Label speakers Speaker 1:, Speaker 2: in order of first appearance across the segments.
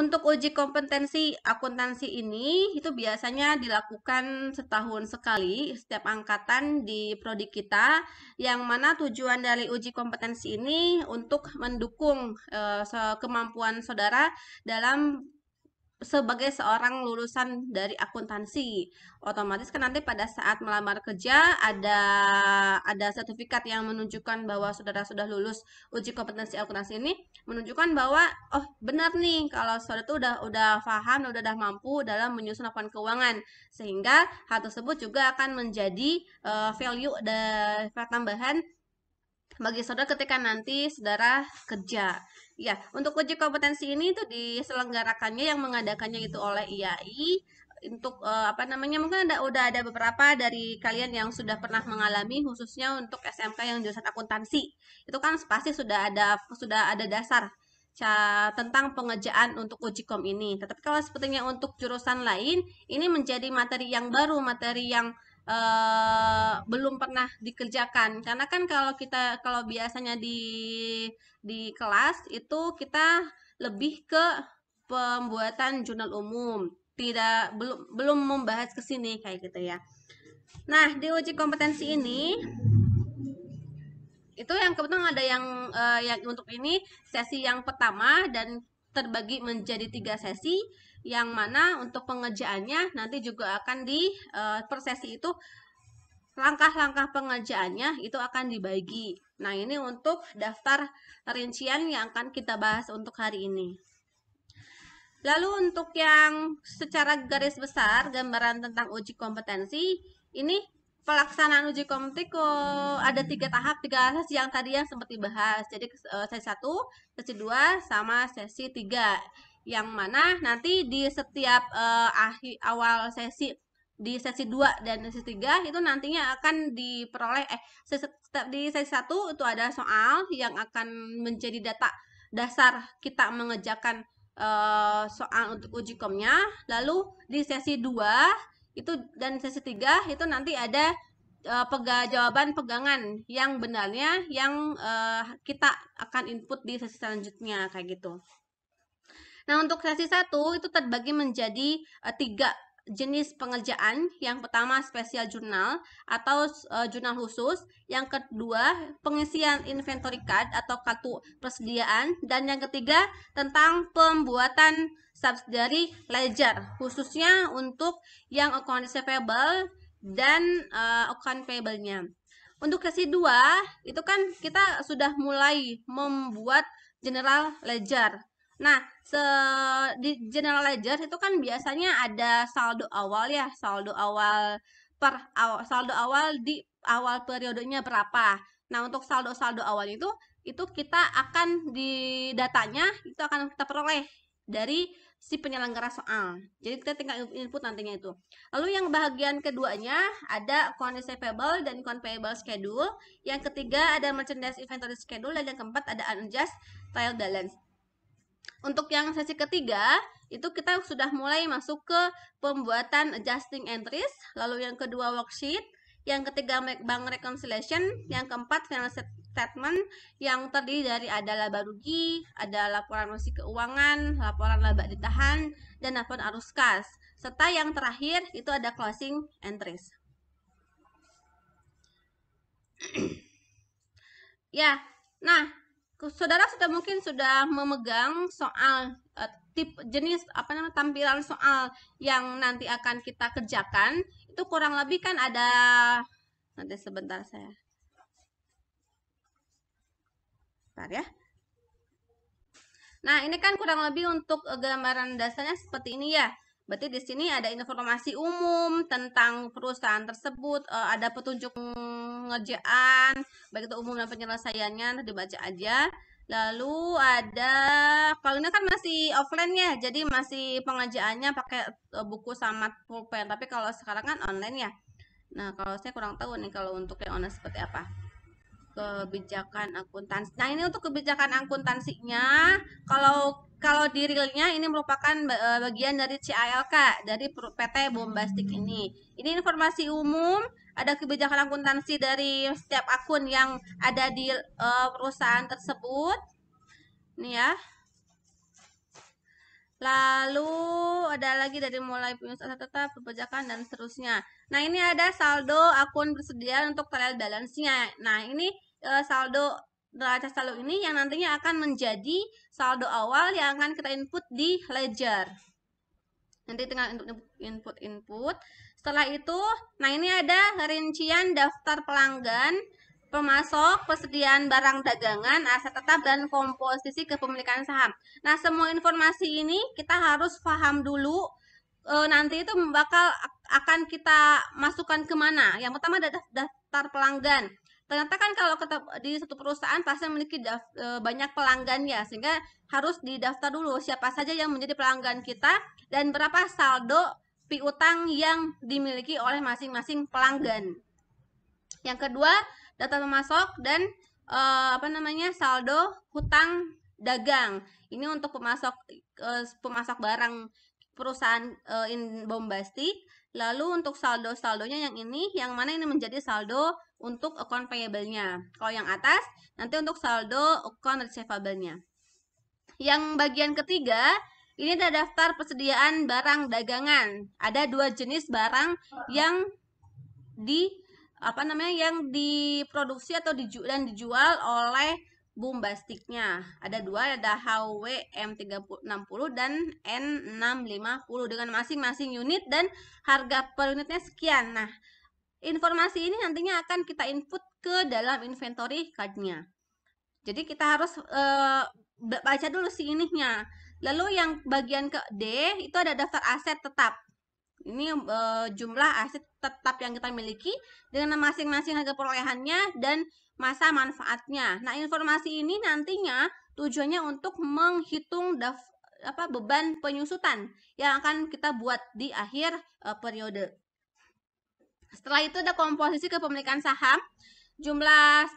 Speaker 1: Untuk uji kompetensi akuntansi ini itu biasanya dilakukan setahun sekali setiap angkatan di prodi kita, yang mana tujuan dari uji kompetensi ini untuk mendukung kemampuan saudara dalam sebagai seorang lulusan dari akuntansi. Otomatis kan nanti pada saat melamar kerja ada sertifikat yang menunjukkan bahwa saudara sudah lulus uji kompetensi akuntansi ini, menunjukkan bahwa oh benar nih kalau saudara itu udah paham, udah mampu dalam menyusun laporan keuangan, sehingga hal tersebut juga akan menjadi value dan tambahan bagi saudara ketika nanti saudara kerja. Ya, untuk uji kompetensi ini itu diselenggarakannya yang mengadakannya itu oleh IAI. Untuk apa namanya, mungkin udah ada beberapa dari kalian yang sudah pernah mengalami, khususnya untuk SMK yang jurusan akuntansi. Itu kan pasti sudah ada dasar tentang pengerjaan untuk uji kom ini. Tetapi kalau sepertinya untuk jurusan lain, ini menjadi materi yang baru, materi yang belum pernah dikerjakan, karena kan kalau biasanya di kelas itu kita lebih ke pembuatan jurnal umum, belum membahas ke sini kayak gitu ya. Nah, di uji kompetensi ini itu yang kebetulan ada yang untuk ini sesi yang pertama dan terbagi menjadi 3 sesi, yang mana untuk pengerjaannya nanti juga akan per sesi itu langkah-langkah pengerjaannya itu akan dibagi. Nah, ini untuk daftar rincian yang akan kita bahas untuk hari ini. Lalu untuk yang secara garis besar gambaran tentang uji kompetensi, ini pelaksanaan uji kompetensi ada 3 tahap, 3 sesi yang tadi yang sempat dibahas. Jadi sesi 1, sesi 2, sama sesi 3. Yang mana nanti di setiap awal sesi, di sesi 2 dan sesi 3 itu nantinya akan diperoleh di sesi 1 itu ada soal yang akan menjadi data dasar kita mengerjakan soal untuk uji komnya. Lalu di sesi 2 itu dan sesi 3 itu nanti ada jawaban pegangan yang benarnya yang kita akan input di sesi selanjutnya kayak gitu. Nah, untuk sesi 1 itu terbagi menjadi 3 jenis pengerjaan. Yang pertama spesial jurnal atau jurnal khusus, yang kedua pengisian inventory card atau kartu persediaan, dan yang ketiga tentang pembuatan subsidiary ledger, khususnya untuk yang account receivable dan account payable-nya. Untuk sesi 2 itu kan kita sudah mulai membuat general ledger. Nah, di general ledger itu kan biasanya ada saldo awal ya, saldo awal di awal periodenya berapa. Nah, untuk saldo-saldo awal itu kita akan di datanya itu akan kita peroleh dari si penyelenggara soal. Jadi kita tinggal input nantinya itu. Lalu yang bagian keduanya ada account receivable dan account payable schedule. Yang ketiga ada merchandise inventory schedule, dan yang keempat ada unadjusted trial balance. Untuk yang sesi ketiga itu kita sudah mulai masuk ke pembuatan adjusting entries, lalu yang kedua worksheet, yang ketiga bank reconciliation, yang keempat final statement yang terdiri dari ada laba rugi, ada laporan bersih keuangan, laporan laba ditahan, dan laporan arus kas, serta yang terakhir itu ada closing entries. Ya, nah saudara mungkin sudah memegang soal jenis tampilan soal yang nanti akan kita kerjakan. Itu kurang lebih kan ada, nanti sebentar saya ya. Nah, ini kan kurang lebih untuk gambaran dasarnya seperti ini ya. Berarti di sini ada informasi umum tentang perusahaan tersebut, ada petunjuk pengerjaan, baik itu umum dan penyelesaiannya, dibaca aja. Lalu ada, kalau ini kan masih offline ya, jadi masih pengerjaannya pakai buku sama pulpen. Tapi kalau sekarang kan online ya. Nah, kalau saya kurang tahu nih kalau untuk yang online seperti apa. Kebijakan akuntansi. Nah, ini untuk kebijakan akuntansinya, kalau di realnya ini merupakan bagian dari CALK dari PT Bombastic ini. Ini informasi umum, ada kebijakan akuntansi dari setiap akun yang ada di perusahaan tersebut. Nih ya. Lalu ada lagi dari mulai penyusunan tetap, perpajakan, dan seterusnya. Nah, ini ada saldo akun bersedia untuk trial balance-nya. Nah, ini saldo neraca saldo ini yang nantinya akan menjadi saldo awal yang akan kita input di ledger. Nanti tinggal input. Setelah itu, nah ini ada rincian daftar pelanggan, pemasok, persediaan barang dagangan, aset tetap, dan komposisi kepemilikan saham. Nah, semua informasi ini kita harus paham dulu. Nanti itu akan kita masukkan kemana. Yang pertama ada daftar pelanggan. Ternyata kan kalau di satu perusahaan pasti memiliki banyak pelanggan ya, sehingga harus didaftar dulu siapa saja yang menjadi pelanggan kita dan berapa saldo piutang yang dimiliki oleh masing-masing pelanggan. Yang kedua, data pemasok dan saldo hutang dagang. Ini untuk pemasok barang perusahaan bombastik. Lalu untuk saldonya yang ini, yang mana ini menjadi saldo untuk account payable-nya. Kalau yang atas, nanti untuk saldo account receivable-nya. Yang bagian ketiga, ini ada daftar persediaan barang dagangan. Ada 2 jenis barang yang yang diproduksi atau dijual oleh bombastiknya. Ada 2, ada HW M360 dan N650 dengan masing-masing unit dan harga per unitnya sekian. Nah, informasi ini nantinya akan kita input ke dalam inventory card-nya. Jadi kita harus baca dulu si ininya. Lalu yang bagian ke D itu ada daftar aset tetap. Ini jumlah aset tetap yang kita miliki dengan masing-masing harga perolehannya dan masa manfaatnya. Nah, informasi ini nantinya tujuannya untuk menghitung beban penyusutan yang akan kita buat di akhir periode. Setelah itu ada komposisi kepemilikan saham, jumlah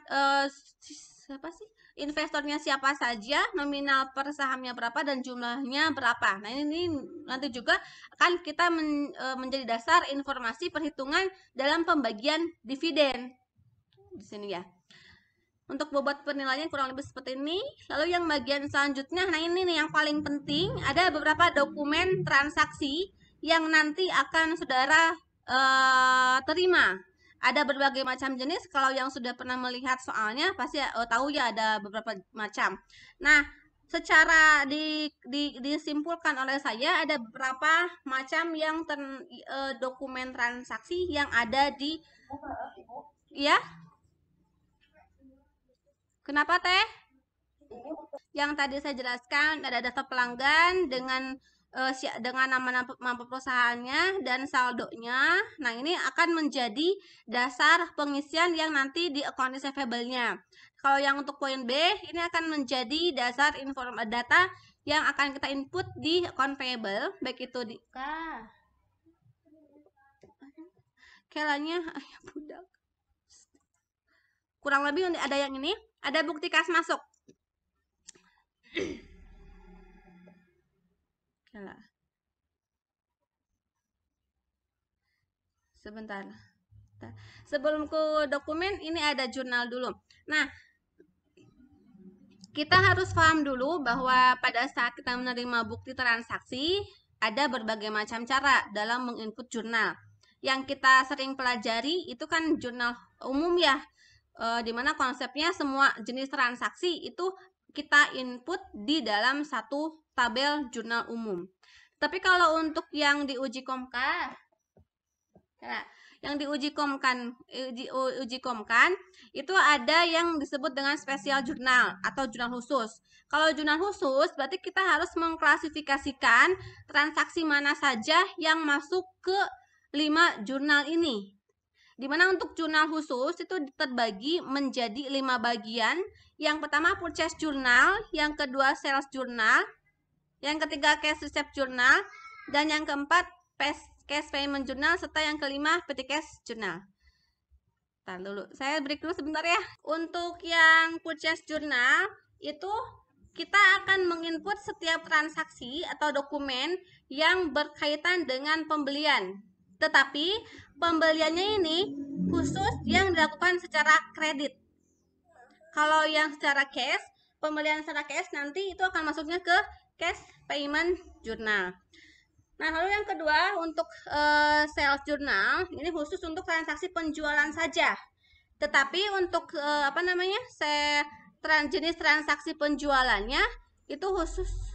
Speaker 1: investornya siapa saja, nominal per sahamnya berapa, dan jumlahnya berapa. Nah, ini nanti juga akan kita menjadi dasar informasi perhitungan dalam pembagian dividen di sini ya. Untuk bobot penilaian kurang lebih seperti ini. Lalu yang bagian selanjutnya, nah ini nih yang paling penting, ada beberapa dokumen transaksi yang nanti akan saudara terima. Ada berbagai macam jenis. Kalau yang sudah pernah melihat soalnya pasti tahu ya ada beberapa macam. Nah, secara disimpulkan oleh saya ada beberapa macam yang dokumen transaksi yang ada di ya. Kenapa teh? Yang tadi saya jelaskan ada data pelanggan dengan nama perusahaannya dan saldonya. Nah, ini akan menjadi dasar pengisian yang nanti di account receivable-nya. Kalau yang untuk poin B, ini akan menjadi dasar data yang akan kita input di account payable, baik itu di kelanya budak. Kurang lebih ada yang ini, ada bukti kas masuk. Sebentar. Sebelum ke dokumen, ini ada jurnal dulu. Nah, kita harus paham dulu bahwa pada saat kita menerima bukti transaksi, ada berbagai macam cara dalam menginput jurnal. Yang kita sering pelajari itu kan jurnal umum ya, dimana konsepnya semua jenis transaksi itu kita input di dalam satu tabel jurnal umum. Tapi kalau untuk yang diuji Komka, yang diuji komkan itu ada yang disebut dengan spesial jurnal atau jurnal khusus. Kalau jurnal khusus berarti kita harus mengklasifikasikan transaksi mana saja yang masuk ke 5 jurnal ini. Dimana untuk jurnal khusus itu terbagi menjadi 5 bagian. Yang pertama purchase journal, yang kedua sales journal, yang ketiga cash receipt journal, dan yang keempat cash payment journal, serta yang kelima petty cash journal. Ntar dulu, saya break dulu sebentar ya. Untuk yang purchase journal itu kita akan menginput setiap transaksi atau dokumen yang berkaitan dengan pembelian. Tetapi pembeliannya ini khusus yang dilakukan secara kredit. Kalau yang secara cash, pembelian secara cash nanti itu akan masuknya ke cash payment journal. Nah, lalu yang kedua untuk sales journal ini khusus untuk transaksi penjualan saja. Tetapi untuk jenis transaksi penjualannya itu khusus